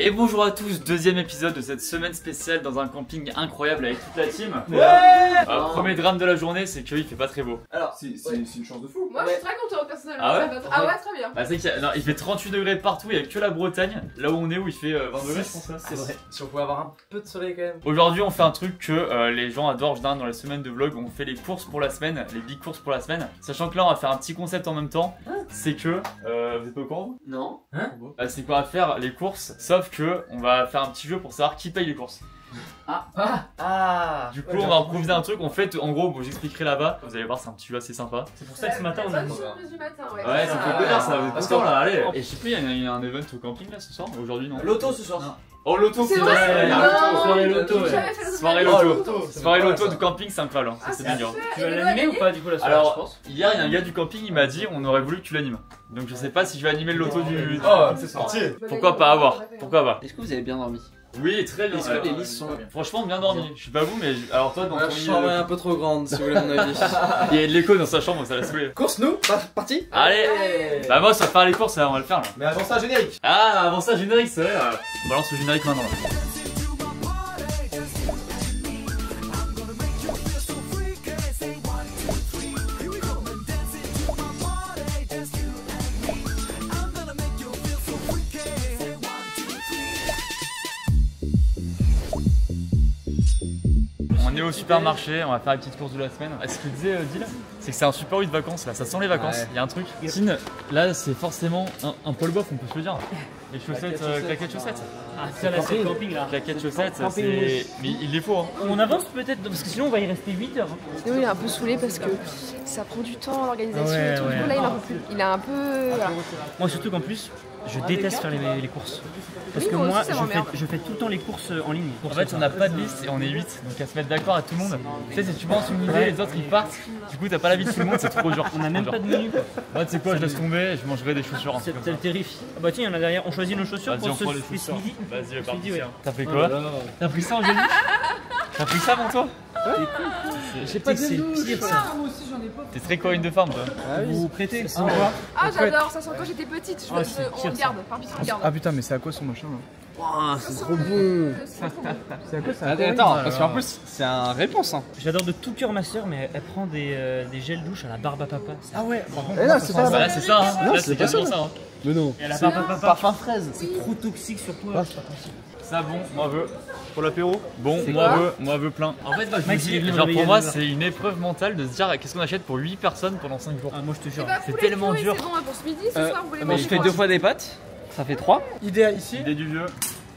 Et bonjour à tous, deuxième épisode de cette semaine spéciale dans un camping incroyable avec toute la team. Premier drame de la journée, c'est qu'il fait pas très beau. Alors, c'est une chance de fou. Moi je suis très contente personnellement. Ah ouais, ah ouais, très bien. Bah, c'est qu'il il fait 38 degrés partout, il n'y a que la Bretagne, là où on est où il fait 20 degrés je pense. C'est vrai. Si on pouvait avoir un peu de soleil quand même. Aujourd'hui on fait un truc que les gens adorent généralement dans les semaines de vlog, on fait les courses pour la semaine, les big courses pour la semaine. Sachant que là on va faire un petit concept en même temps, c'est que, vous êtes pas au courant? Non. C'est qu'on va faire les courses, sauf que on va faire un petit jeu pour savoir qui paye les courses. Du coup, on va improviser un truc. En fait, en gros, bon, j'expliquerai là-bas. Vous allez voir, c'est un petit jeu assez sympa. C'est pour ça que ce matin on a. Bonne surprise du matin, ouais. Ouais, ça fait plaisir, ça. Vous êtes Parce contents, que- là, allez. Et je sais plus, il y a un event au camping là ce soir. Aujourd'hui, non? L'auto ce soir. Oh, l'auto, C'est vrai, soirée loto, J'ai jamais fait le Soirée loto. loto. Soirée loto du camping, c'est incroyable. Ça, c'est mignon. Tu vas l'animer ou pas du coup la soirée? Alors, hier, il y a un gars du camping, il m'a dit on aurait voulu que tu l'animes. Donc, je sais pas si je vais animer le loto du. Oh, c'est sorti. Pourquoi pas avoir? Pourquoi pas? Est-ce que vous avez bien dormi? Oui, très bien. Est-ce que les listes sont. Franchement, bien dormi. Je suis pas vous, mais alors toi, dans ton La chambre est un peu trop grande si vous voulez mon avis. il y a de l'écho dans sa chambre, ça l'a saoulé. Course nous, parti. Allez! Bah, moi, ça va faire les courses, on va le faire là. Mais avant ça, générique. Ah, avant ça, générique, c'est vrai. On balance le générique maintenant là. On est au supermarché, on va faire la petite course de la semaine. Ce qu'il disait Dil, c'est que c'est un super 8 de vacances là, ça sent les vacances, il y a un truc. Tin, là c'est forcément un Paul Boff, on peut se le dire. Les chaussettes, claquettes chaussettes. Ah, ça là c'est le camping là. Claquettes chaussettes, Camping c'est. rouge. Mais il les faut hein. On avance peut-être parce que sinon on va y rester 8 heures. Sinon, il est un peu saoulé parce que ça prend du temps l'organisation Ouais, et tout. ouais. Du coup, là, il en peut plus. Il a un peu. Voilà. Moi surtout qu'en plus je déteste faire les courses. Parce que moi moi aussi, ça m'emmerde. je fais tout le temps les courses en ligne. En fait, on n'a pas de liste et on est 8, donc à se mettre d'accord à tout le monde. Tu sais, si tu penses une idée, les autres ils partent, du coup t'as pas la vie de tout le monde, c'est trop dur. On a même pas de menu quoi. Moi, tu sais quoi, je laisse tomber, je mangerai des chaussures. un truc comme C'est le terrif. Ah bah tiens, il y en a derrière. On choisit nos chaussures Vas-y, on pour prend les ce chaussures. midi. Vas-y, Ce midi, ouais. T'as pris quoi? T'as pris ça, Angélique? T'as pris ça pour toi? J'ai pas c'est le pire ça. T'es très Corinne de farm toi. Vous prêtez c'est quoi? Ah, j'adore, ça sent quand j'étais petite. Ah, c'est On pire, le garde, par pitié, on le garde. Ah putain, mais c'est à quoi son machin là? C'est trop bon. C'est à quoi ça? Attends, parce qu'en plus, c'est un réponse. Hein. J'adore de tout cœur ma soeur, mais elle prend des gels douche à la barbe à papa. Ah ouais, par contre, Eh là, c'est pas Bah là, c'est ça, hein. Non, Là, c'est c'est pas quasiment ça. ça. hein. Mais non. Et à la barbe à papa, Parfum fraise. c'est trop toxique sur toi. Ça, bon, moi veux. Pour l'apéro? Bon, C'est moi veux plein. En fait, moi, je me Max, il est dis, venu genre me pour réveiller moi, à 9 heures. c'est une épreuve mentale de se dire qu'est-ce qu'on achète pour 8 personnes pendant 5 jours. Ah moi je te jure. C'est tellement dur. C'est bon hein, pour ce midi, ce soir, vous voulez Mais manger je fais quoi 2 fois des pâtes. Ça fait 3. idéal ici. Idée du vieux.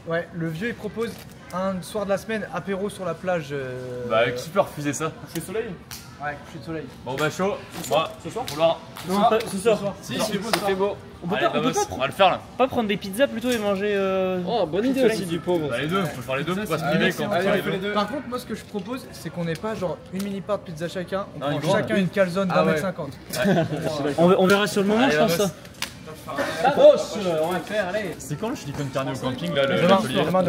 Ouais, le vieux il propose un soir de la semaine apéro sur la plage. Bah, qui peut refuser ça? C'est soleil? Ouais, coucher de soleil. Bon, bah, chaud. Moi, ce soir? Vouloir. Non, pas ce soir. Si, c'est beau, ça fait beau. On peut Allez, pas, on peut Babos, pas, on va le faire là. pas prendre des pizzas plutôt et manger. Oh, bonne idée aussi du pauvre. Bah, les deux, faut faire les deux, faut pas se Allez, priver c'est quand bon, on fait allez, les on fait les deux. deux. Par contre, moi ce que je propose, c'est qu'on n'ait pas genre une mini part de pizza chacun, on Non, une prend grande. chacun une calzone Ah ouais. d'1m50. On verra sur le moment, Allez, je pense Babos. ça. On va faire, allez. C'est quand le silicone carné au camping là, le Demain, collier? demain.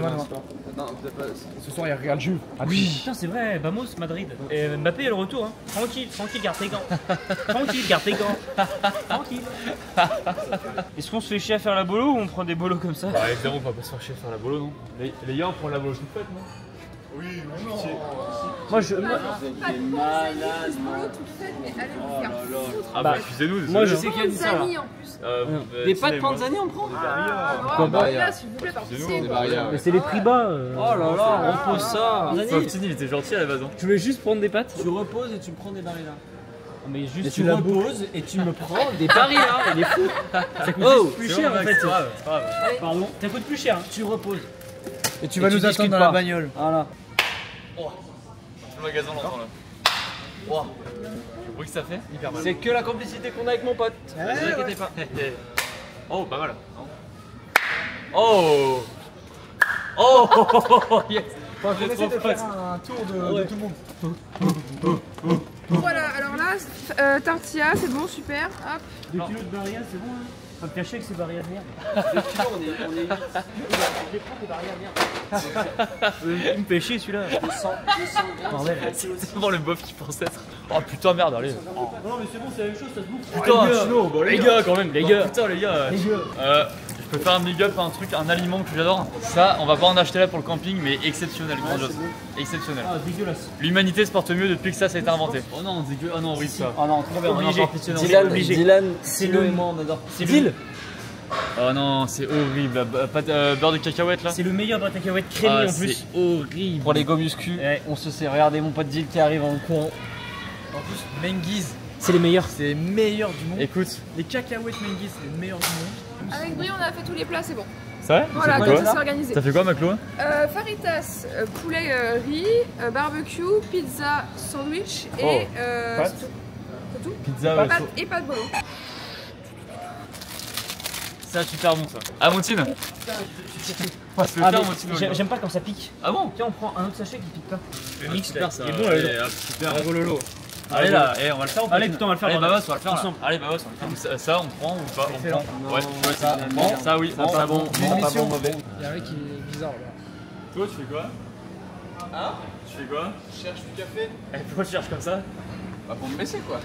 Non, peut-être pas. Ce soir, il regarde Jules. Ah Putain, c'est vrai, Vamos, Madrid. Et Mbappé est le retour, hein. Tranquille, garde tes gants. Tranquille, garde tes gants. Tranquille. Est-ce qu'on se fait chier à faire la bolo ou on prend des bolos comme ça? Bah, évidemment, on va pas se faire chier à faire la bolo, non? Les gars, on prend la bolo toute faite, non? Moi, je. Pas de malade, toute faite, mais allez vous faire foutre. Ah, bah, excusez-nous, moi, je désolé, sais qu'il y a dit ça, là. Panzani en plus. Des pâtes panzani on prend. Ah, bah, là, s'il vous plaît, par pitié. Des barrières. Mais c'est les prix bas. Oh là là, on pose ça. hein. Fauftini, il était gentil à la base, hein. Tu voulais juste prendre des pâtes? Tu reposes et tu me prends des barrières. Mais juste Tu reposes et tu me prends des barrières. il est fou. Ça coûte Oh, plus C'est cher bon, en mec, fait. c'est grave, c'est grave. Pardon, ça coûte plus cher. Hein. Tu reposes. Et tu vas nous tu attendre discutes dans pas. la bagnole. Voilà. Tout le magasin l'entend là. Wow. Le bruit que ça fait? Hyper mal. C'est que la complicité qu'on a avec mon pote. Ne vous inquiétez pas. Oh, pas mal. Oh! Oh! Yes! On va J'ai essayer trop de faire faim. un tour de tout le monde. Voilà, alors là, tortilla, c'est bon, super. Hop. 2 kilos de barrières, c'est bon. Hein. Faut me cacher que c'est barrières de merde. On est Il me fait chier celui-là. 200 Bordel. C'est vraiment le bof qui pense être. Oh putain, merde, allez. Non, mais c'est bon, c'est la même chose, ça se bouffe. Putain, les gars, les gars, quand même, les gars. Putain, les gars. Les gars. Je peux faire un big up à un truc, un aliment que j'adore. Ça, on va pas en acheter là pour le camping, mais exceptionnel, grandiose. Exceptionnel. Ah, dégueulasse. L'humanité se porte mieux depuis que ça a été inventé. Oh non, dégueu. Oh non, horrible ça. Oh non, trop bien. Obligé. Dylan, C'est Philo le- et moi on adore. C'est Dylan. Oh non, c'est horrible. Pas de beurre de cacahuète là. C'est le meilleur beurre de cacahuète crémé Ah, en plus. c'est horrible. Pour les go muscu, Ouais. on se sait. Regardez mon pote Dylan qui arrive en courant. En plus, Menguise, C'est les meilleurs. c'est les meilleurs du monde. Écoute, Les cacahuètes Menguise, c'est les meilleurs du monde. Avec Brie, on a fait tous les plats, c'est bon. ça va? Voilà, Ça fait comme quoi ça c'est organisé. Ça fait quoi, Maclo? Faritas, poulet riz, barbecue, pizza, sandwich et. Oh, pâtes. c'est tout. C'est tout. Pizza, ouais, Pâtes et pâtes bolo. c'est super bon ça. Ah, Montine? On va se le Ah, faire, mais Montine. j'aime pas quand ça pique. Ah bon? Tiens, on prend un autre sachet qui pique pas. Le mix super là, ça. il est bon là. Allez, hop, super. Bravo Lolo. Allez là, on va le faire. Allez, putain, on va le faire. Allez, dans la- Babos, on va le faire là. ensemble. Allez, Babos, on le fait. Ça, on prend ou pas? On Excellent. prend. Ouais, ça, bon, ça oui, ça pas bon. Une pas mission. bon, mauvais. Il y a un mec qui est bizarre là. Toi, tu fais quoi? Hein? Tu fais quoi? Je cherche du café. Eh, pourquoi tu cherches comme ça? Bah pour me baisser quoi.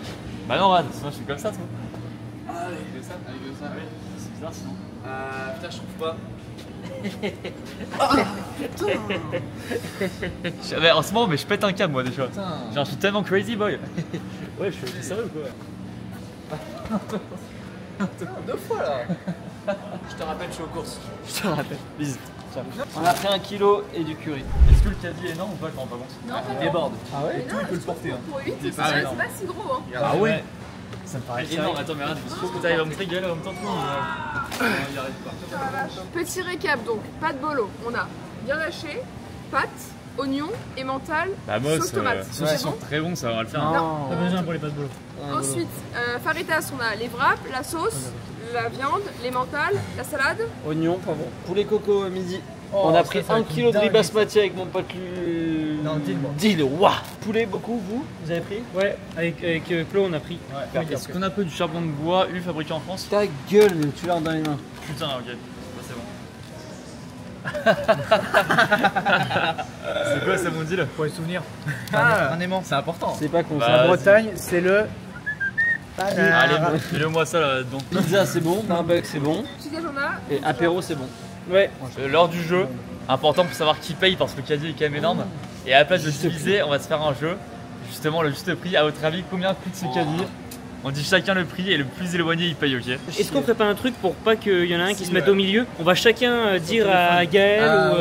Bah non, Rad, sinon je suis comme ça, toi. Avec ça, avec ça. C'est bizarre sinon. Putain, je trouve pas. Mais en ce moment, mais je pète un câble moi déjà. Putain. Genre, je suis tellement crazy boy. Ouais, je suis sérieux ou quoi? Deux fois là. Je te rappelle, je suis aux courses. Je te rappelle. Bisous. On a pris 1 kilo et du curry. Est-ce que le caddie est énorme ou pas? Je m'en rends pas compte. Non, Il déborde. Ah ouais. non, Il peut le porter. Hein. pour 8, c'est pas pas énorme. si gros. Hein. Ah ouais? Ça me paraît énorme. Attends, mais regarde, il faut que t'arrives à me tréguler en même temps que moi. Il arrive pas. Petit récap donc, pâte bolo, on a bien haché, pâtes, oignons, emmental, Bah, moi, sauce tomate. ceux C'est sont bon. très bons, ça va le faire. Pas besoin pour les pâtes bolo. Ensuite, faritas, on a les wraps, la sauce, la viande, l'emmental, la salade. Oignon, pardon. Poulet coco midi. Oh, on a ça, pris ça va 1 être kilo de riz dingue. basmati avec mon pote Non, Dylan, moi. Dylan. Waouh. Poulet beaucoup, vous avez pris? Ouais, avec Claude on a pris. Est-ce qu'on a un peu du charbon de bois, fabriqué en France? Ta gueule, tu l'as dans les mains. Putain, ok. Bah, c'est quoi ça, mon deal? Pour les souvenirs. Un aimant. C'est important. C'est pas con Bah, ça. La Bretagne, c'est le. Allez, mets-le moi ça là dedans. Pizza c'est bon, barbecue c'est bon. Petit déj, on a. Et apéro c'est bon. Ouais. L'heure du jeu, important pour savoir qui paye parce que le caddie est quand même énorme. Et à la place de diviser, on va se faire un jeu. Justement, le juste prix. À votre avis, combien coûte ce caddie? On dit chacun le prix et le plus éloigné il paye, ok? Est-ce qu'on ferait pas un truc pour pas qu'il y en a un qui se mette au milieu? On va chacun dire à Gaël ou.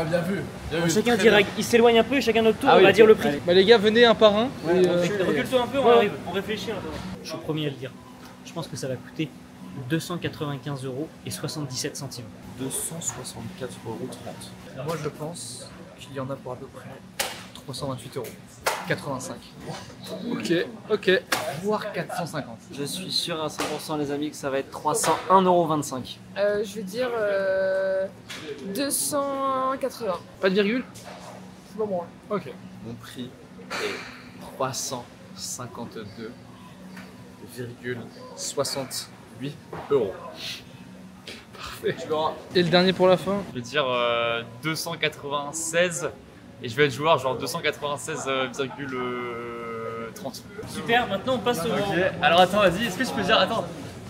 bien vu. on va chacun dire il s'éloigne un peu et chacun notre tour, Ah on oui, va ok. dire le prix. Allez. Bah les gars, venez un par un. Ouais, Et, Recule-toi un peu, on arrive, on réfléchit un peu. Je suis le premier à le dire. Je pense que ça va coûter 295 € et 77 centimes. 264,30 €. Moi je pense qu'il y en a pour à peu près 328 €. 85. Ok. Voire 450. Je suis sûr à 100% les amis que ça va être 301,25 €. Je vais dire 280. Pas de virgule? C'est bon, moi. Ok. Mon prix est 352,68 €. Parfait. Et le dernier pour la fin? Je vais dire 296 et je vais être joueur genre 296,30. Super, maintenant on passe au. Ok, alors attends, vas-y, est-ce que tu peux dire, attends,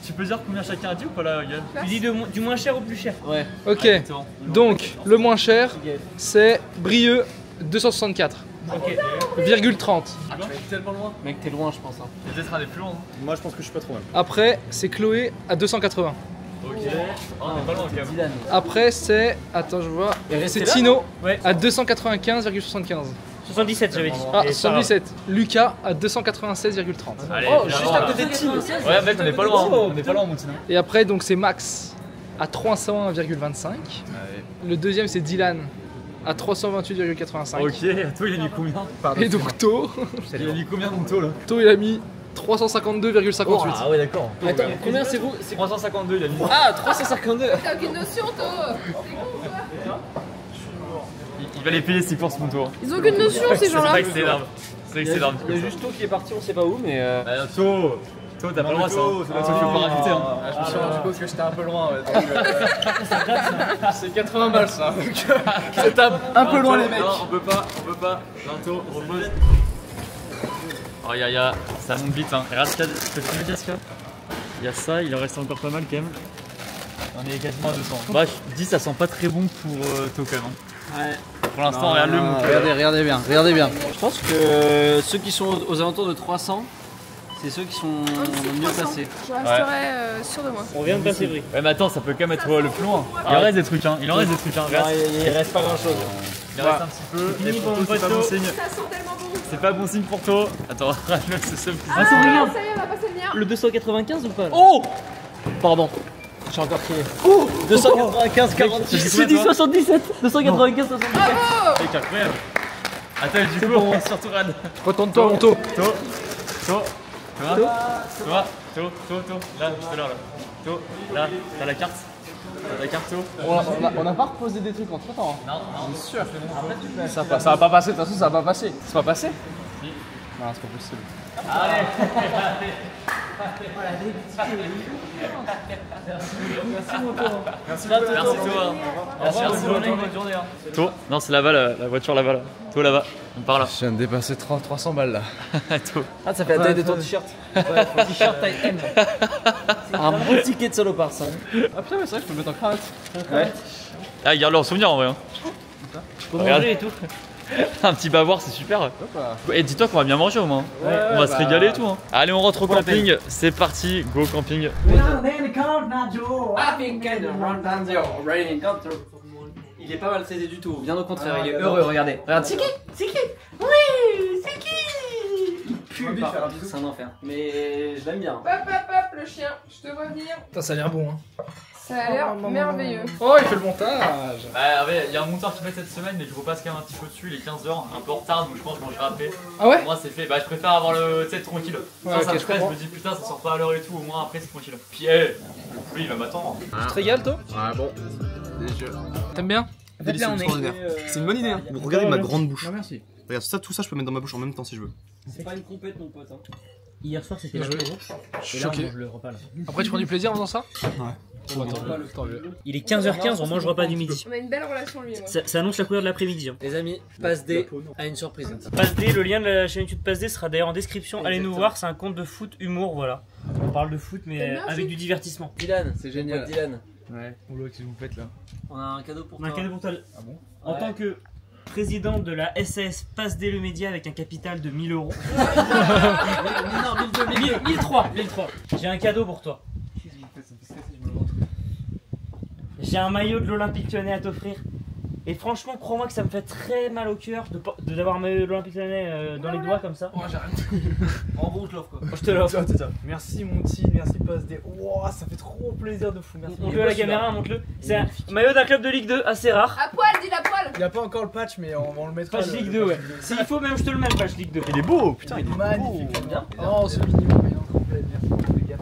tu peux dire combien chacun a dit ou pas là, Gaël? Tu dis du moins cher au plus cher. Ouais. Ok. Exactement. Donc le moins cher, c'est Brieux 264,30 Ok. Mec t'es loin je pense. Hein. C'est peut-être un des plus longs. hein. Moi je pense que je suis pas trop mal. Après c'est Chloé à 280. Ok. Oh, on est pas loin quand même. Dylan. Après c'est, attends je vois, Et restez c'est là, Tino Ouais. à 295,75. 77 j'avais dit. Ah Et 77. Lucas à 296,30. Allez, Oh, viens juste voir, à là. côté de Tino. Ouais, mec, on est pas loin, hein. On est pas loin, mon petit. Et après donc c'est Max à 301,25. Le deuxième c'est Dylan à 328,85. Ok, toi il a mis combien? Et donc To, Il a mis combien mon taux là? To il a mis 352,58. Ah ouais, d'accord. Attends, combien c'est vous? C'est 352, il a mis. Ah 352. T'as aucune notion, toi. Il va les payer ses courses, mon tour. Ils ont aucune notion, ces C'est gens-là. vrai que c'est énorme. C'est vrai que c'est énorme. Il y a juste To qui est parti, on sait pas où mais Bah, To, t'as pas le droit, ça. To, C'est pas toi qu'il faut pas rajouter. Hein. Je me suis rendu compte que j'étais un peu loin. C'est 80 balles ça. C'était un peu loin les mecs. Non, on peut pas. Bientôt, repose. Oh, y a, ça monte vite, hein. Regarde, je peux filmer ce qu'il y a. Il y a ça, il en reste encore pas mal quand même. On est quasiment à 200. Bah, je dis, ça sent pas très bon pour Token. Hein. Ouais. Pour l'instant, regarde-le. Regardez bien, regardez bien. Je pense que ceux qui sont aux alentours de 300, c'est ceux qui sont le mieux placés. Je resterai sûr de moi. On vient de passer Brie. Ouais, mais attends, ça peut quand même être le plus loin. Il en reste des trucs, hein. Il en reste des trucs, hein. Regarde. Il reste pas grand chose. Il reste un petit peu. fini Et pour pour mon toi, c'est pas poteau. bon signe. Ça sent tellement bon. C'est pas bon signe pour toi. Attends, c'est ce plus. Ah, ça y est, on va passer le mien. Le 295 ou pas? Oh! Pardon. J'ai encore crié. Oh! 295, 46. J'ai dit 77. 295, 77. C'est incroyable. Attends, du coup, on passe sur Tourade. Retourne-toi, Monto. To. Là, juste là. To. Là, t'as la carte. T'as la carte, To. On n'a pas reposé des trucs entre temps. Non, Bien sûr. Ça va pas passer, de toute façon, ça va pas passer. C'est pas passé? Non, c'est pas possible. Allez. Merci toi. Merci bonne journée. To. Non, c'est là-bas, la voiture là-bas. Là. To là-bas. On part là. Je viens de dépasser 300 balles là. To. Ah, ça fait la taille de ton t-shirt. Ouais, ton t-shirt taille M. Un beau ticket de salopard, ça. Ah putain, mais c'est vrai, je peux le mettre en cravate. Ouais. Ah, garde-le en souvenir en vrai. Hein. Je peux Regarde. manger et tout. Un petit bavoir, c'est super. Hop là. Et dis-toi qu'on va bien manger au moins. On va se régaler et tout. Hein. Allez, on rentre au Pour la camping. C'est parti, go camping. Il est pas maltraité du tout, bien au contraire, il est heureux, regardez. Regarde, c'est qui? C'est qui? Oui, c'est qui? Il pue, c'est un enfer. Mais je l'aime bien. Hop, hop, hop, le chien. Je te vois venir. Putain, ça a l'air bon, hein. Ça a l'air merveilleux. Oh, il fait le montage. Bah, il y a un monteur qui fait cette semaine, mais je repasse quand même un petit peu dessus. Il est 15h, un peu en retard, donc je pense que je mangerai après. Ah ouais? Pour moi, c'est fait. Bah, je préfère avoir le. Tu sais, tranquille. Ouais, Ça ok, me je stresse, je comprends. me dis putain, ça sort pas à l'heure et tout. Au moins, après, c'est tranquille. Puis, le pluie, il va m'attendre. Tu te régales, toi? Ah bon. T'aimes bien? En fait, là, on est. C'est une bonne idée. Hein. Regardez ma grande bouche. Non, merci. Regarde, ça, tout ça, je peux mettre dans ma bouche en même temps si je veux. C'est pas une compète, mon pote. Hein. Hier soir, c'était Bien joué. l'apéro. Je Et suis là, on choqué. mange le repas là. Après, tu prends du plaisir en faisant ça? Ouais. Bon, tant mieux. Il est 15h15, on mange le repas du midi. On a une belle relation, lui et moi. Ça annonce la couleur de l'après-midi. Hein. Les amis, passe D à une surprise. Passe D, le lien de la chaîne YouTube Passe D sera d'ailleurs en description. Allez nous voir, c'est un compte de foot humour, voilà. On parle de foot, mais T'aimes bien, avec Gilles du divertissement. Dylan, C'est génial. Dylan, Ouais. On voit que vous faites là. on a un cadeau pour On a un toi. cadeau pour toi. Ah bon? En Ouais. tant que président de la SAS Passe D le média avec un capital de 1000 euros. Non, 1003. J'ai un cadeau pour toi. J'ai un maillot de l'Olympique Lyonnais à t'offrir. Et franchement, crois-moi que ça me fait très mal au cœur d'avoir un maillot de l'Olympique Lyonnais dans les doigts comme ça. Oh, j'arrête. En gros, je l'offre quoi. Je te l'offre. Merci mon petit, merci Passe D. Wow, ça fait trop plaisir de fou, merci. Montre-le à la caméra, montre-le. C'est un maillot d'un club de Ligue 2, assez rare. À poil, dis la poil. Il n'y a pas encore le patch, mais on le mettra. Page Ligue 2, ouais. S'il faut, même je te le mets, le page Ligue 2. Il est beau, putain. Il est magnifique. Bien. Oh, c'est mignon, mais il est encore plein. Merci, les gars.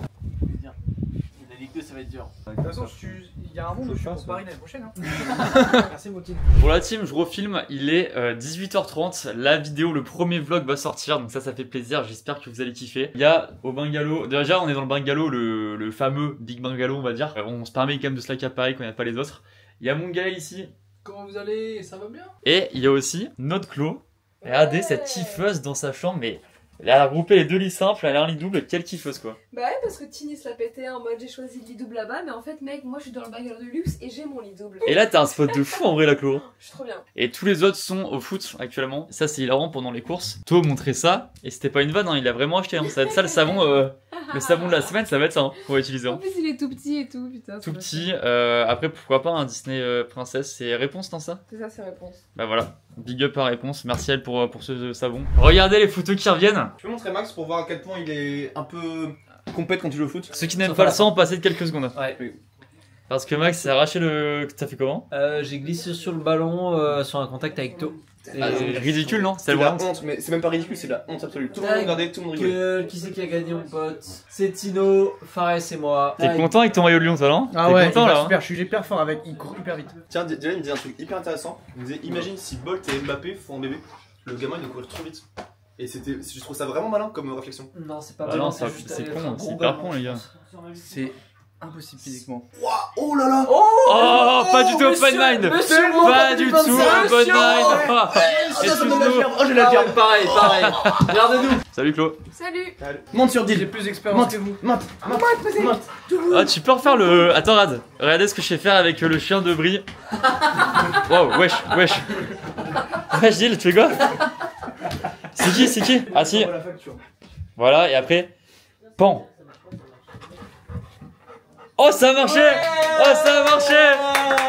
La Ligue 2, ça va être dur. De toute façon, il y a un monde où je suis pour Paris l'année prochaine. Hein. Merci, Moutine. Pour la team, je refilme. Il est 18h30. La vidéo, le premier vlog va sortir. Donc ça fait plaisir. J'espère que vous allez kiffer. Il y a au bungalow. Déjà, on est dans le bungalow, le fameux Big Bungalow, on va dire. On se permet quand même de se la caparer quand il n'y a pas les autres. Il y a mon Gaël ici. Comment vous allez? Ça va bien? Et il y a aussi notre Clo. Regardez cette kiffeuse dans sa chambre. Mais elle a regroupé les deux lits simples. Elle a un lit double. Quelle kiffeuse, quoi. Bah ouais, parce que Tini se l'a pété en mode j'ai choisi le lit double là-bas, mais en fait, mec, moi je suis dans le bagarre de luxe et j'ai mon lit double. Et là, t'as un spot de fou en vrai, la Clo. Je suis trop bien. Et tous les autres sont au foot actuellement. Ça, c'est hilarant pendant les courses. To montrait ça. Et c'était pas une vanne, hein, il a vraiment acheté. Hein. Ça va être ça le savon. Le savon de la semaine, ça va être ça. Hein, qu'on va utiliser. En Hein. plus, il est tout petit et tout, putain. Tout petit. Après, pourquoi pas un Disney Princesse. C'est réponse dans ça. C'est ça, c'est réponse. Bah voilà. Big up à réponse. Merci elle pour ce savon. Regardez les photos qui reviennent. Je peux montrer Max pour voir à quel point il est un peu compète quand il joue au foot. Ceux qui n'aiment pas le sang, passez de quelques secondes. Ouais. Parce que Max s'est arraché le. T'as fait comment? J'ai glissé sur le ballon sur un contact avec To. Ah, c'est ridicule, non? C'est le de la honte. honte, mais c'est même pas ridicule, c'est de la honte absolue. Tout le monde regardait, tout le monde rigolait. Qui c'est qui a gagné, mon pote? C'est Tino, Fares et moi. T'es content avec ton maillot de Lyon, toi, non? Ah T'es ouais, content, il va là, hein. super, je suis hyper fort avec, il court hyper vite. Tiens, Dylan il me disait un truc hyper intéressant. Il me disait imagine si Bolt et Mbappé font un bébé, le gamin il doit courir trop vite. Et je trouve ça vraiment malin comme réflexion. Non, c'est pas Ah mal, non, c'est c'est juste con, un c'est gros hyper ballon. con, les gars. C'est impossible physiquement. Oh là là. Oh, pas du tout open mind. Pas du tout open mind. Excuse-nous. Oh, je la viande, pareil. Regarde-nous. Salut Claude. Salut. Monte sur Deal. J'ai plus d'expérience que vous. Monte. Ah, tu peux refaire le. Attends, Rad. Regardez ce que je sais faire avec le chien de Brie. Wow, wesh. Wesh, Deal, tu fais quoi? C'est qui? Ah, si. Voilà, et après. Pan. Oh, ça a marché!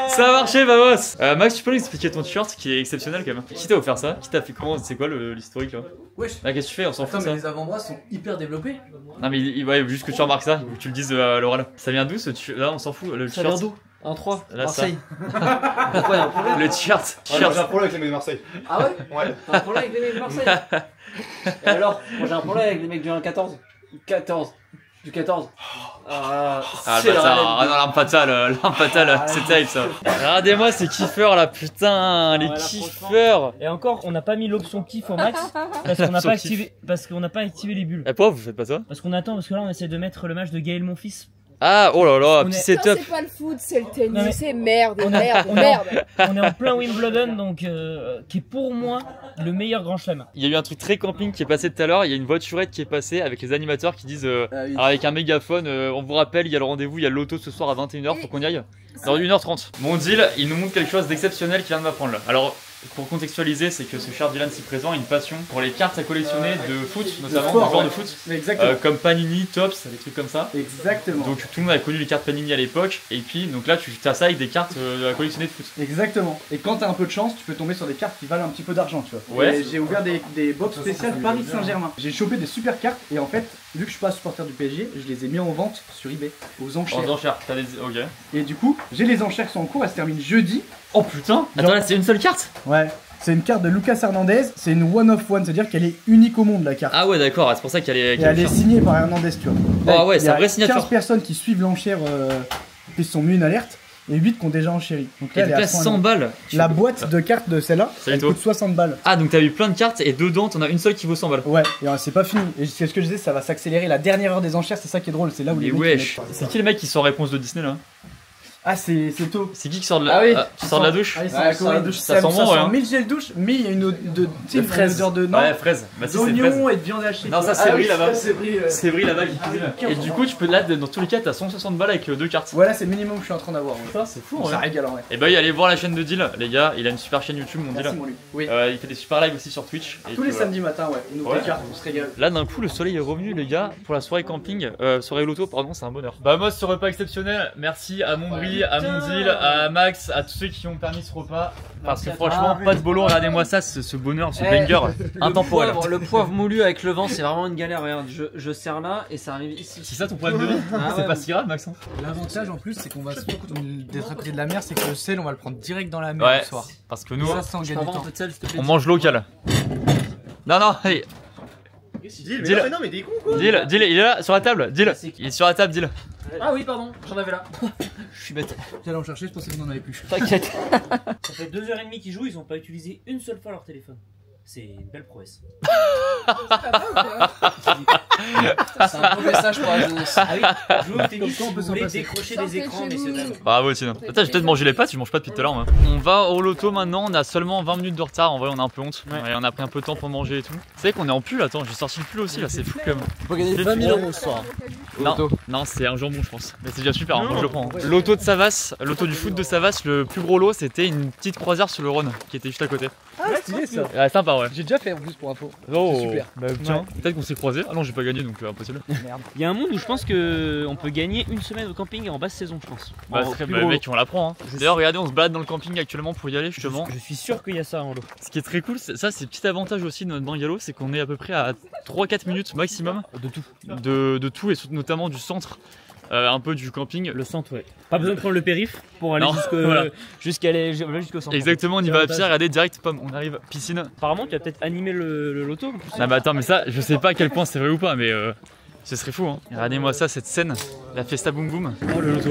Ça a marché, vamos! Max, tu peux nous expliquer ton t-shirt qui est exceptionnel quand même. Qui t'a offert ça? Qui t'a fait comment? C'est quoi l'historique là? Wesh. Ah, qu'est-ce que tu fais? On s'en fout Attends, ça. mais les avant-bras sont hyper développés. Non, mais ouais, juste que tu remarques ça, que tu le dises à l'oral. Ça vient d'où ce t-shirt? Là, on s'en fout. Le Ça vient t-shirt. d'où? Un 3, Là, Marseille. Pourquoi y'a un problème? Le t-shirt. Ouais, moi, j'ai un problème avec les mecs de Marseille. Ah ouais? Ouais. T'as un problème avec les mecs de Marseille? Et alors? Moi j'ai un problème avec les mecs du 1-14. Du 14. Ah, c'est le la bâtard. relève. Ah non, l'arme fatale, c'est terrible ça. Regardez-moi ces kiffeurs là, putain, les Ouais, là, kiffeurs. Et encore, on n'a pas mis l'option kiff au max parce qu'on n'a L'option pas activé les bulles. Et pourquoi vous faites pas ça? Parce qu'on attend, parce que là on essaie de mettre le match de Gaël Monfils. Ah, oh là là, On petit est- setup. C'est pas le foot, c'est le tennis, Non, mais- c'est merde. On est en plein Wimbledon, donc qui est pour moi le meilleur grand chelem. Il y a eu un truc très camping qui est passé tout à l'heure. Il y a une voiturette qui est passée avec les animateurs qui disent Ah oui. alors, avec un mégaphone, on vous rappelle, il y a le rendez-vous, il y a le loto ce soir à 21h, faut qu'on y aille. Dans 1h30. Mon deal, il nous montre quelque chose d'exceptionnel qu'il vient de m'apprendre là. Alors, pour contextualiser, c'est que ce cher Dylan si présent a une passion pour les cartes à collectionner de foot, notamment sport, de joueurs ouais. de foot, Exactement. comme Panini, Tops, des trucs comme ça. Exactement. Donc tout le monde a connu les cartes Panini à l'époque, et puis donc là tu as ça avec des cartes à collectionner de foot. Exactement. Et quand t'as un peu de chance, tu peux tomber sur des cartes qui valent un petit peu d'argent, tu vois. Ouais. Et j'ai ouvert des box spéciales Paris Saint-Germain. J'ai chopé des super cartes et en fait, vu que je suis pas supporter du PSG, je les ai mis en vente sur eBay aux enchères. En enchères, t'as des. Ok. Et du coup, j'ai les enchères qui sont en cours, elles se terminent jeudi. Oh putain! Attends là, c'est une seule carte? Ouais. C'est une carte de Lucas Hernandez, c'est une one of one, c'est-à-dire qu'elle est unique au monde la carte. Ah ouais, d'accord, c'est pour ça qu'elle est. Et elle est signée par Hernandez, tu vois. Ah ouais, Il y c'est a un vrai signature. 15 personnes qui suivent l'enchère qui se sont mis une alerte et 8 qui ont déjà enchéri. Donc Et là, elle donc est là, à 100 100 balles. La boîte de cartes de celle-là, Salut elle toi. coûte 60 balles. Ah, donc t'as eu plein de cartes et dedans t'en as une seule qui vaut 100 balles. Ouais, et c'est pas fini. Et c'est ce que je disais, ça va s'accélérer. La dernière heure des enchères, c'est ça qui est drôle. C'est là où Mais les mecs wesh. mettent- C'est qui le mec qui sort réponse de Disney là? Ah, c'est tôt. C'est qui sort de la, Ah oui. qui sort de la douche? Ah, ils sont Ouais, en ça Corée. sent la douche. Ça sent bon, ouais, hein. 1000 gel douche, mais il y a une odeur de, tu sais, De une fraise. odeur de non, Ouais, fraise. Bah si, c'est fraise. d'oignon et de viande hachée. Non, ça Ah c'est oui, Brie là-bas. c'est Brie, C'est Brie là-bas qui cuisine. Et du coup, tu peux là, dans tous les cas, t'as 160 balles avec deux cartes. Voilà, c'est le minimum que je suis en train d'avoir. Ouais. Ça, c'est fou, Ça régale en vrai. Et bah, allez voir la chaîne de Deal, les gars. Il a une super chaîne YouTube, mon Deal. Merci, mon Luc. Oui. Il fait des super lives aussi sur Twitch. Et Tous puis, les samedis matins, ouais. Une Ouais. nouvelle carte, on se régale. Là d'un coup le soleil est revenu les gars pour la soirée camping, soirée loto pardon, c'est un bonheur. Bah moi ce repas exceptionnel, merci à mon Brie, à mon Deal, à Max, à tous ceux qui ont permis ce repas. Parce que franchement pas de bolo, regardez-moi ça, ce bonheur, ce banger intemporel. Le poivre moulu avec le vent, c'est vraiment une galère. Regarde, je serre là et ça arrive ici. C'est ça ton problème de vie? Ah C'est ouais. pas si grave Max hein. L'avantage en plus, c'est qu'on va d'être à côté de la mer, c'est que le sel, on va le prendre direct dans la mer Ouais, le soir. parce que nous Ça, sans Je peux gagner du avoir un temps. peu de sel, s'il te plaît. on mange local. Non non, allez, Deal, Deal. mais non, mais t'es con quoi. Deal, il est là sur la table, Deal, il est sur la table, Deal. Ah oui, pardon, j'en avais là. Je suis bête. J'allais en chercher, je pensais qu'on en avait plus. T'inquiète. Ça fait 2h30 qu'ils jouent, ils ont pas utilisé une seule fois leur téléphone. C'est une belle prouesse. C'est un beau message pour la jeunesse. Ah oui, jouer au tennis, Comme quoi, on peut vous s'en voulez passer. décrocher Sortez des de écrans, chez messieurs vous. dames. Bravo Tina. Attends, j'ai peut-être mangé les pâtes, je mange pas depuis tout à l'heure. Moi. On va au loto maintenant, on a seulement 20 minutes de retard, en vrai on a un peu honte. Ouais. Ouais, on a pris un peu de temps pour manger et tout. Tu sais qu'on est en pull, attends, j'ai sorti le pull aussi là, c'est fou quand même. On peut gagner 20 000 € ce soir. Non, c'est un jambon je pense. Mais c'est déjà super, hein, moi je le prends. hein. L'auto de Savas, l'auto du foot de Savas, le plus gros lot c'était une petite croisière sur le Rhône qui était juste à côté. Ah, stylé ça. Ouais, sympa ouais. J'ai déjà fait en plus pour info. Oh, super. Bah tiens, peut-être qu'on s'est croisés. Ah non, j'ai pas gagné donc impossible. Il y a un monde où je pense qu'on peut gagner une semaine au camping en basse saison, je pense. Bah, En très, plus bah gros mec, on l'apprend. Hein. D'ailleurs, regardez, on se balade dans le camping actuellement pour y aller justement. lot. Je suis sûr qu'il y a ça en lot. Ce qui est très cool, ça c'est le petit avantage aussi de notre bungalow, c'est qu'on est à peu près à 3-4 minutes maximum De tout. de tout et notamment du centre, un peu du camping. Le centre, ouais. Pas besoin de prendre le périph' pour aller Non, voilà. jusqu'au centre. Exactement, on y C'est va à l'avantage. pied, regardez direct, pom, on arrive, piscine. Apparemment, tu as peut-être animé le loto. En plus. Ah bah attends, mais ça, je sais pas à quel point c'est vrai ou pas, mais ce serait fou. Hein. Regardez-moi ça, cette scène, la Fiesta Boom Boom. Oh, le loto.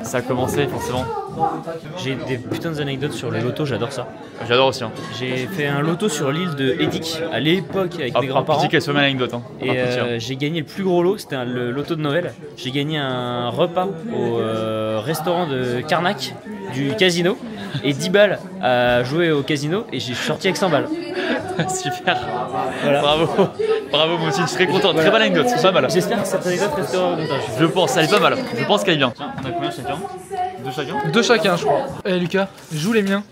ça a commencé forcément. J'ai des putains d'anecdotes sur le loto, j'adore ça. J'adore aussi. Hein. J'ai fait un loto sur l'île de Edic à l'époque avec mes grands-parents. Dis qu'elle soit mal anecdote. Hein. Et j'ai gagné le plus gros lot, c'était le loto de Noël. J'ai gagné un repas au restaurant de Carnac du casino et 10 balles à jouer au casino et j'ai sorti avec 100 balles. Super. Voilà. Bravo. Bravo, moi aussi, je suis très content. Très bonne anecdote, c'est pas mal. J'espère que cette anecdote restera au montage. Je pense, elle est pas mal. Je pense qu'elle est bien. Tiens, on a combien chacun? Deux chacun? Deux chacun, je crois. Eh Lucas, joue les miens.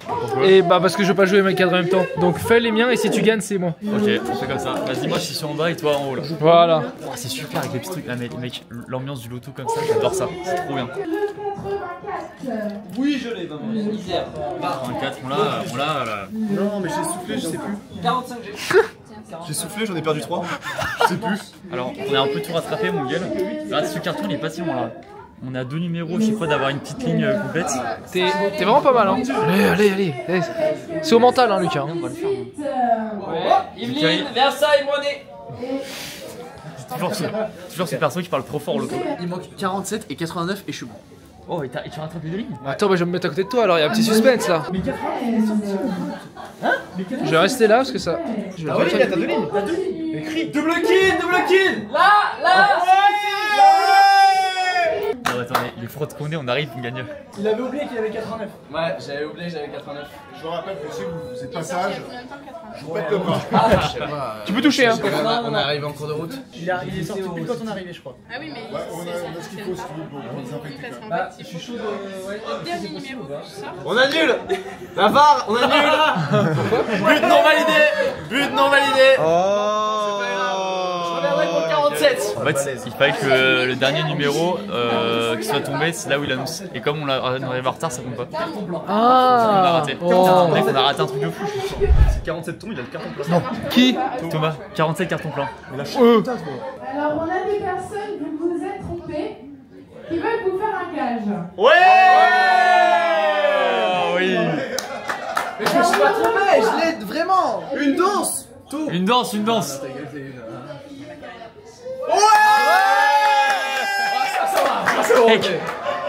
Et bah parce que je veux pas jouer mes cadres en même temps. Donc fais les miens et si tu gagnes, c'est moi. Ok, on fait comme ça. Vas-y, moi je suis en bas et toi en haut là. Voilà. Oh, c'est super avec les petits trucs là, mec. L'ambiance du loto comme ça, j'adore ça. C'est trop bien. Oui, je l'ai, maman. Misère. 24, on l'a là. Non, mais j'ai soufflé, je sais plus. 45 G. J'ai soufflé, j'en ai perdu 3. Je sais plus. Alors, on a un peu tout rattrapé, mon gueule. Là, ce carton il est pas si loin là. On a 2 numéros, je sais pas d'avoir une petite ligne complète. T'es vraiment pas mal, hein. Allez. C'est au mental, hein, Lucas. On va le faire. Yveline, Versailles, Moinet. Toujours ce perso qui parle trop fort au loto. Il manque 47 et 89 et je suis bon. Oh, et tu rattrapes les 2 lignes? Attends, bah, je vais me mettre à côté de toi alors, il y a un petit suspense là. Je vais rester là parce que ça. Ah oui, il y a ta 2 lignes. Écrit double kill. Là. Non, attendez, les fraudes qu'on est, on arrive, on gagne. Il avait oublié qu'il avait 89. Ouais, j'avais oublié, j'avais 89. Je vous rappelle que si vous êtes pas sage, je vous pète le bras. Je sais pas. Tu peux toucher, hein. On est arrivé en cours de route. Il est sorti pile quand on est arrivé, je crois. Ah oui, mais. Ouais, on a ce qu'il faut si tu veux pour désinfecter. Bah, je suis chaud de. Ouais, Dernier numéro, ça. On annule. La VAR, on annule. But non validé. Oh. Je reviendrai pour 47. En fait, il fallait que le dernier numéro qui soit tombé, c'est là où il annonce. Et comme on arrive en retard, ça compte pas. On a raté. Oh. Mec, on a raté un truc de fou. C'est 47 tombes, il a le carton plein. Qui? Thomas, 47 cartons pleins. Alors, on a des personnes, vu que vous êtes trompés, qui veulent vous faire un gage. Ouais, oui. Mais je me suis pas trompé, je l'ai vraiment. Une danse. Tout. Une danse. Mec, je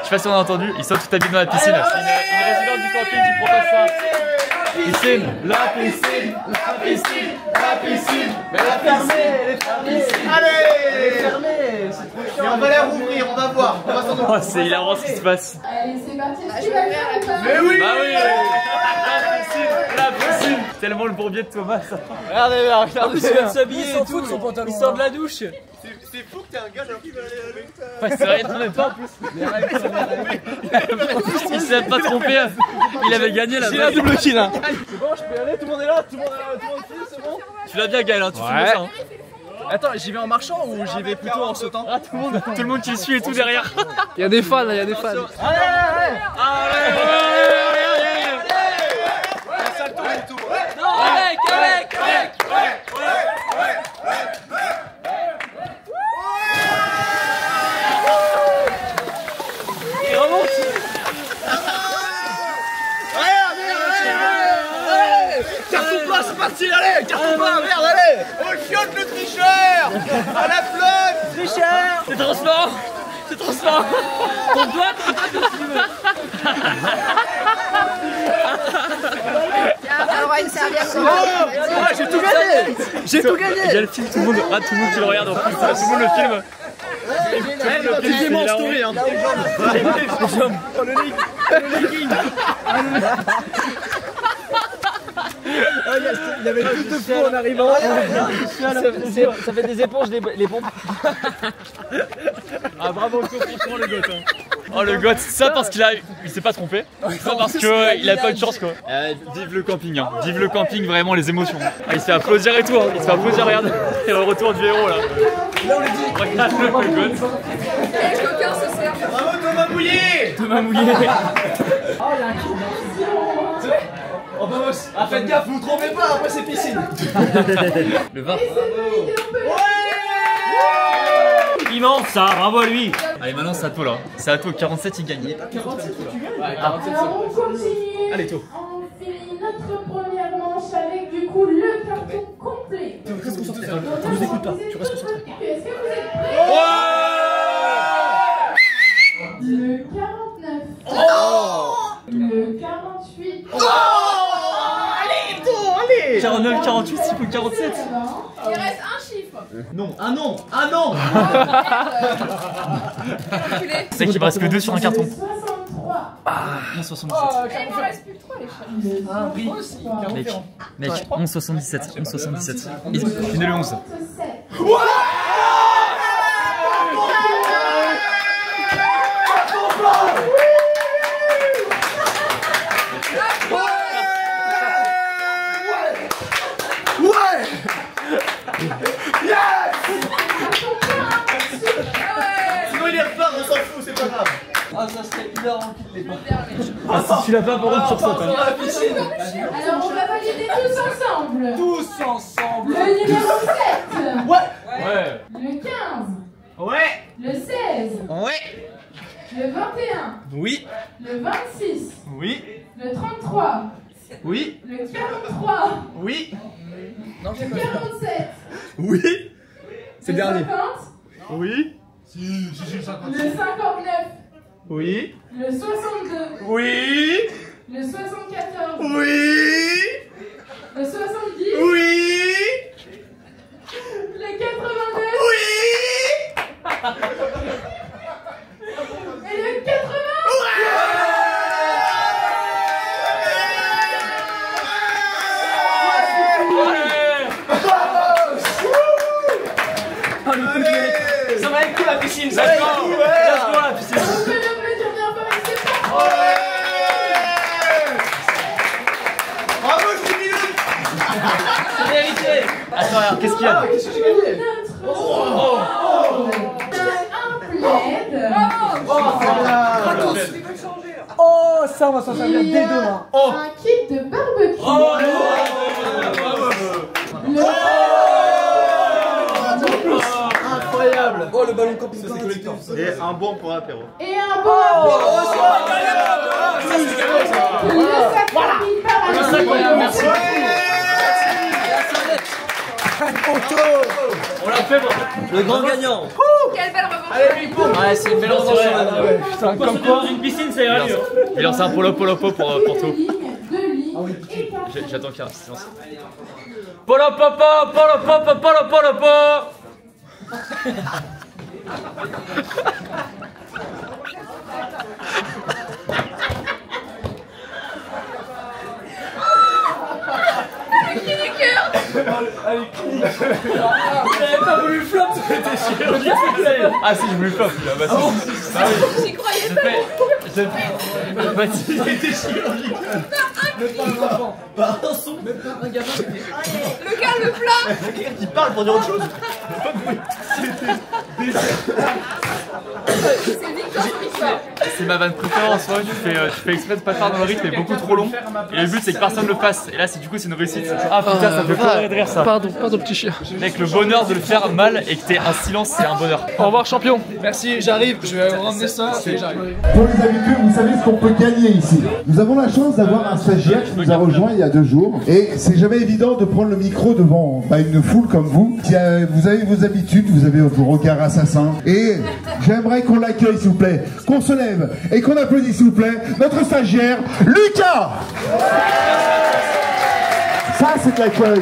sais pas si on a entendu, ils sont tout habillés dans la piscine. C'est une résidente du camping qui propose ça. Piscine, la piscine. Mais elle est fermée, Allez. Elle est fermée. Mais on va la rouvrir, on va voir. On va s'en occuper. Oh, c'est hilarant ce qui se passe. Allez, c'est parti. Est-ce que tu vas le faire ou pas? Mais oui. Bah oui, la piscine. Tellement le bourbier de Thomas. Ça. Regardez, il vient de s'habiller et tout. Il sort de la douche. C'est fou que t'es un gars alors qu'il va aller avec toi. Ouais, c'est vrai, non, même pas en plus. Il s'est pas trompé. Il avait gagné la C'est un double kill, hein. C'est bon, je peux y aller, tout le monde est là, tout le monde c'est bon. Tu l'as bien, Gaël, hein, tu filmes ça. Hein. Attends, j'y vais en marchant ou j'y vais plutôt en sautant? Ah, tout le monde qui le suit et tout derrière. Il y a des fans, il y a des fans. Carton plein, c'est parti, allez, carton plein, merde, allez. On chiotte le tricheur. À la flotte. Tricheur. C'est transparent. C'est transparent. Ton doigt, Tiens, t'auras une serviette. Ah, j'ai tout gagné. J'ai tout gagné. Il y a le film, tout le monde qui le regarde en plus. Tout le monde le filme. Tu en story, hein. Oh, le legging. il avait tout de fou en arrivant. Ça fait des éponges, les pompes. Ah bravo, franchement le goth. Oh le goth, ça parce qu'il s'est pas trompé. Ça parce qu'il a pas eu de chance quoi. Vive le camping, hein. Vive le camping, vraiment les émotions. Ah, il se fait applaudir et tout, hein. Il se fait applaudir, regarde. Et le retour du héros là. Regarde le goth. Et coquin se sert. Bravo Thomas Mouillé. Thomas Mouillé. Oh bah ah, faites gaffe, vous trompez pas, après c'est piscine. Le 20. Immense ça, bravo à lui. Allez maintenant c'est à toi là. C'est à toi, 47 il gagne. 47 tu gagnes. Alors on continue. Allez toi. On finit notre première manche avec du coup le carton complet. Tu restes concentré. Tu nous écoutes pas. Tu restes concentré. Est-ce que vous êtes prêts? Le 49 49, 48, il faut 47. Il reste un chiffre. Non, un nom, un nom. C'est qu'il me reste que 2 sur un carton. 63. Ah, 11,77. Il m'en reste plus que 3 les chats. Mec, 11,77. 11,77. Et finis le 11. 67. Sinon il est repart, on s'en fout, c'est pas grave. Ah, ça serait hilarant qu'il l'ait pas. Ah, si tu l'as pas, par contre, sur ça. Alors on va valider tous ensemble. Tous ensemble. Le numéro 7. Ouais. Le 15. Ouais. Le 16. Ouais. Le 21. Oui. Le 26. Oui. Le 33. Oui. Le 43. Oui. Le 47. Oui. C'est Le le dernier. 50. Oui. Le 59. Oui. Le 62. Oui. Le 74. Oui. Le 70. Oui. Le 89. Oui. Et le 80. Ça va être cool la piscine, ça Ouais. va être cool. On peut le plaisir bien faire avec ses parents. Bravo, Jimmy. C'est mérité. Attends, regarde, qu'est-ce qu'il y a? Qu'est-ce que j'ai gagné? Un plaid. Oh, ça, on va s'en servir Il y dès a demain. un kit de barbecue. Incroyable. Oh, le ballon camping. Ça c'est collector. Et un bon pour apéro. Et un bon le sac famille paralysé. Merci. On l'a fait, bon. Le grand gagnant. Quelle belle revanche. Ouais, c'est une belle revanche. Putain, comme quoi. Dans une piscine, ça ira mieux. Il lance un polo pour tout. Deux lignes et quatre. J'attends qu'il y ait un silence. Polo popo, polo popo, polo polo po. J'avais pas voulu le flop, c'était chiant. Ah si, je voulais pas. Bah, si. Ah oui. J'y croyais Je pas. fais. Bah, si. C'était chirurgical. Même pas un enfant. Pas un son. Même pas un gamin. Le gars, le plat. Quelqu'un qui parle pour dire autre chose. Pas de bruit. C'est victoire sur victoire. C'est ma vanne préférée en soi. Tu fais exprès de pas faire dans le rythme, mais beaucoup trop long. Et le but c'est que personne le fasse. Et là, c'est du coup, c'est une réussite. Ah putain, ça me fait pleurer de rire ça. Pardon, petit chien. Mec, le bonheur de le faire mal et que t'aies un silence, c'est un bonheur. Au revoir, champion. Merci, j'arrive. Je vais ramener ça et j'arrive. Pour les habitués, vous savez ce qu'on peut gagner ici. Nous avons la chance d'avoir un stagiaire qui nous a rejoint il y a 2 jours. Et c'est jamais évident de prendre le micro devant une foule comme vous. Vous avez vos habitudes, vous avez vos regards assassins. Et j'aimerais qu'on l'accueille, s'il vous plaît. Qu'on se lève et qu'on applaudisse, s'il vous plaît, notre stagiaire, Lucas. Ça, c'est de l'accueil.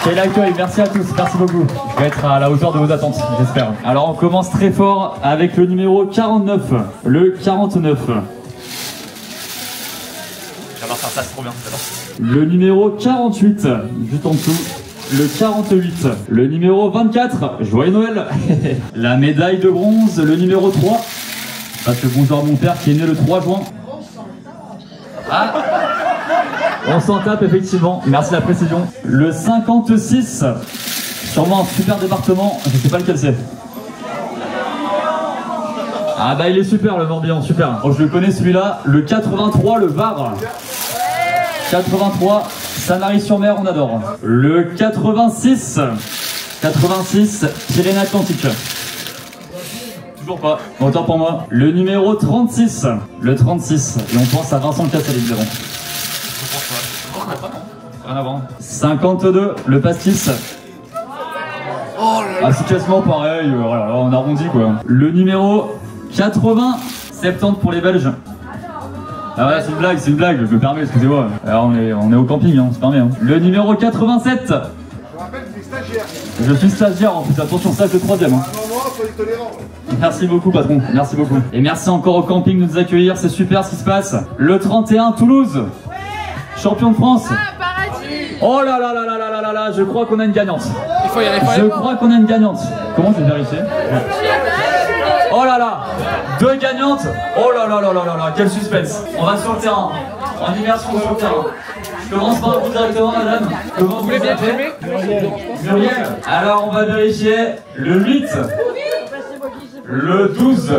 Quel accueil, merci à tous, merci beaucoup. Je vais être à la hauteur de vos attentes, j'espère. Alors on commence très fort avec le numéro 49, le 49. J'adore faire ça, c'est trop bien, j'adore. Le numéro 48, juste en dessous. Le 48, le numéro 24, joyeux Noël. La médaille de bronze, le numéro 3. Parce que bonjour mon père qui est né le 3 juin. Ah, on s'en tape effectivement, merci de la précision. Le 56, sûrement un super département, je sais pas lequel c'est. Ah bah il est super le Morbihan, super. Oh, je le connais celui-là, le 83, le Var. 83, Sanary-sur-Mer, on adore. Le 86, Pyrénées-Atlantiques. Toujours pas, autant pour moi. Le numéro 36, le 36, et on pense à Vincent Cassel évidemment. Rien à voir. 52, le pastis. Ah, efficacement pareil, voilà, on arrondit quoi. Le numéro 80, 70 pour les Belges. Ah ouais, c'est une blague, je me permets, excusez-moi. Alors on est au camping, hein, on se permet. Hein. Le numéro 87. Je rappelle, c'est stagiaire. Je suis stagiaire en plus, attention, ça c'est le 3ème. Hein. Soyez tolérants. Merci beaucoup patron, merci beaucoup. Et merci encore au camping de nous accueillir, c'est super ce qui se passe. Le 31 Toulouse, champion de France. Ah, paradis. Oh là là là là là là là là, je crois qu'on a une gagnante. Il faut y aller, Je crois qu'on a une gagnante. Comment je vais vérifier? Oh là là, 2 gagnantes. Oh là là là là là là, quel suspense. On va sur le terrain, en immersion sur le terrain. Je commence par vous directement, madame. Comment vous bien appelez? Muriel. Alors on va vérifier le 8, le 12,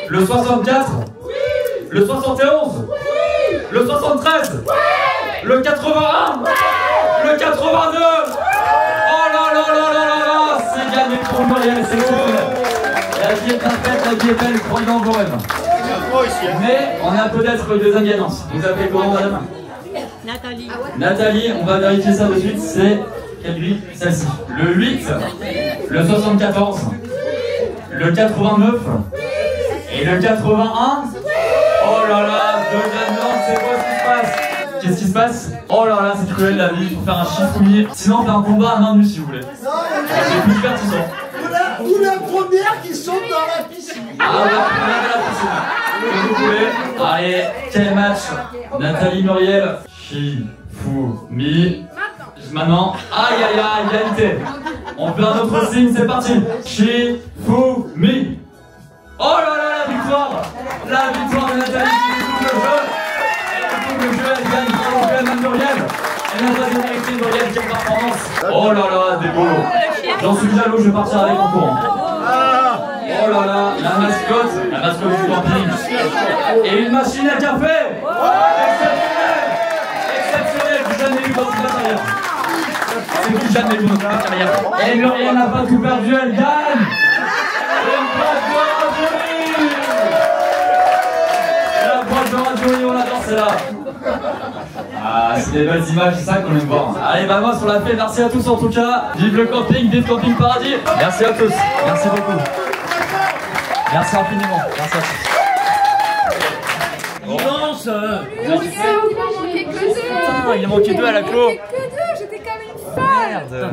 le 64, le 71, le 73, le 81, le 82. Oh là là là là là là, c'est gagné pour Muriel, c'est exceptionnel. La vie est parfaite, la vie est belle, croyez dans vos rêves. Mais on a peut-être une deuxième gagnante. Vous appelez comment, madame? Nathalie. Nathalie, on va vérifier ça de suite, c'est quelle vie? Celle-ci. Le 8, le 74, le 89 et le 81. Oh là là, 2 gagnantes, c'est quoi ce qui se passe? Qu'est-ce qui se passe? Oh là là, c'est cruel la vie, il faut faire un chiffouillis. Sinon on fait un combat à main nue si vous voulez. C'est plus divertissant. Ou la première qui saute dans la piscine. Ah ouais, on est dans la piscine. Comme vous voulez. Allez, quel match? Nathalie Muriel. Shifumi. Maintenant. Aïe aïe aïe, égalité. On fait un autre signe, c'est parti. Shifumi. Oh là là, la victoire. La victoire de Nathalie qui joue le jeu. Elle joue le jeu, elle gagne quand même Muriel. Elle n'a pas démérité Muriel, quelle performance. Oh là là, des bolos. J'en suis jaloux, je vais partir avec en courant. Oh là là, la mascotte du camping. Et une machine à café. Exceptionnel. Exceptionnel, plus jamais vu dans toute ma carrière. C'est plus jamais vu dans toute ma carrière. Et Muriel n'a pas tout perdu, elle gagne. Une boîte de ravioli. La boîte de ravioli, on l'adore celle-là. Ah, c'est des belles images, c'est ça qu'on aime voir. Allez, bah moi, on l'a fait. Merci à tous en tout cas. Vive le camping, vive Camping Paradis. Merci à tous. Merci beaucoup. Merci infiniment. Merci à tous. Il manquait que 2. Il manquait 2 à la clos. J'étais comme une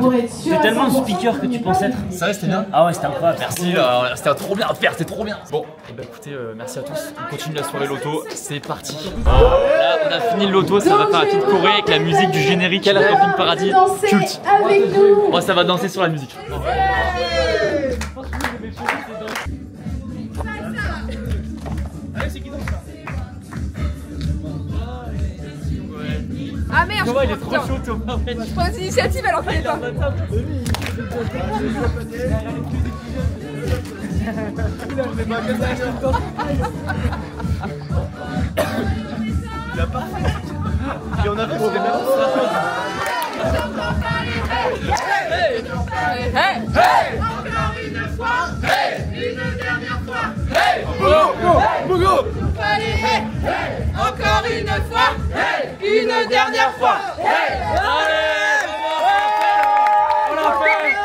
folle. C'est tellement le speaker que tu penses être. Ça va, c'était bien? Ah ouais, c'était incroyable. Merci, c'était trop bien à faire, c'était trop bien. Bon, et bah écoutez, merci à tous. On continue la soirée loto, c'est parti. Là, on a fini le loto, ça va faire la petite choré avec la musique du générique à la Camping Paradis. Culte. Avec nous. Oh, ça va danser sur la musique. Ah merde, Thomas, il est trop chaud, Thomas. je prends des initiatives, alors fallait pas. Il a pas fait. Et on a fait Hey, hey, encore une fois, hey, une dernière fois, hey, allez, hey, hey, encore une fois, hey, une dernière fois, hey, On l'a refait.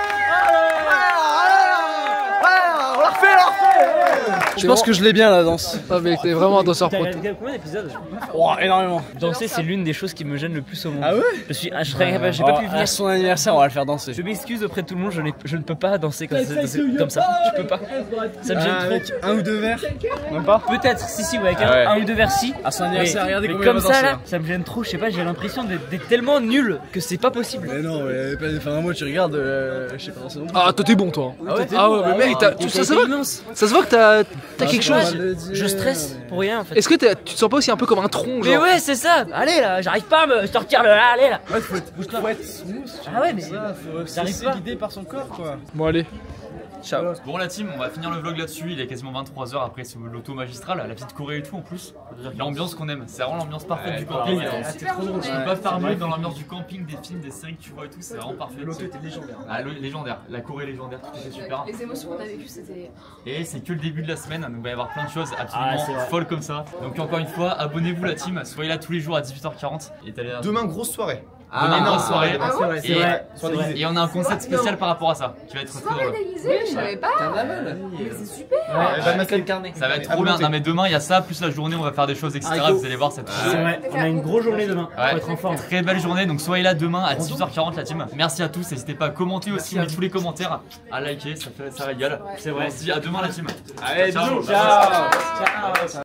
Je pense que je l'ai bien la danse. Ah, mais t'es vraiment un danseur pro. Combien d'épisodes? Oh, énormément. Danser, c'est l'une des choses qui me gêne le plus au monde. Ah ouais? J'ai pas pu venir. À son anniversaire, on va le faire danser. Je m'excuse auprès de tout le monde, je ne peux pas danser comme ça. Je peux pas. Ça me gêne trop. Avec 1 ou 2 verres? Même pas? Peut-être, si, ouais, avec ouais. un ou 2 vers si. À son anniversaire, regardez mais combien comme on va ça danser, là, ça me gêne trop, je sais pas, j'ai l'impression d'être tellement nul que c'est pas possible. Mais non, enfin moi tu regardes, je sais pas danser non plus. Ah, toi t'es bon, toi. Ah ouais, mais mec, ça se voit. Ça se voit que t'as quelque chose. Je stresse pour rien en fait. Est-ce que tu te sens pas aussi un peu comme un tronc, genre? Mais ouais, c'est ça. Allez là, j'arrive pas à me sortir de là, allez là. Ouais, faut être smooth. Ah ouais, mais Faut se j'arrive laisser pas. guider par son corps quoi. Bon, allez. Ciao. Bon la team, on va finir le vlog là-dessus, il est quasiment 23 h après ce loto magistral, la petite choré et tout en plus. L'ambiance qu'on aime, c'est vraiment l'ambiance parfaite du camping. Tu peux pas faire mieux dans l'ambiance du camping, des films, des séries que tu vois et tout, c'est vraiment parfait. Le loto était légendaire. Ah, légendaire, la choré légendaire, tout était super. Les émotions qu'on a vécues, c'était... Et c'est que le début de la semaine, donc il va y avoir plein de choses absolument folles comme ça. Donc encore une fois, abonnez-vous la team, soyez là tous les jours à 18 h 40. Et demain, grosse soirée. On a une grosse soirée. Ah ouais C'est vrai. Et on a un concept spécial par rapport à ça qui va être très Soirée drôle. déguisée, je savais pas. Mais c'est super. Elle va mettre le carnet. Ça va être trop bien. Non mais demain il y a ça, plus la journée on va faire des choses etc. Vous allez voir cette C'est vrai, on a une grosse journée demain. On va être en forme. Très belle journée, donc soyez là demain à 18h40 la team. Merci à tous, n'hésitez pas à commenter aussi, mettez tous les commentaires, à liker, ça régale. C'est vrai. On se dit à demain la team. Allez, Ciao. bisous. Ciao.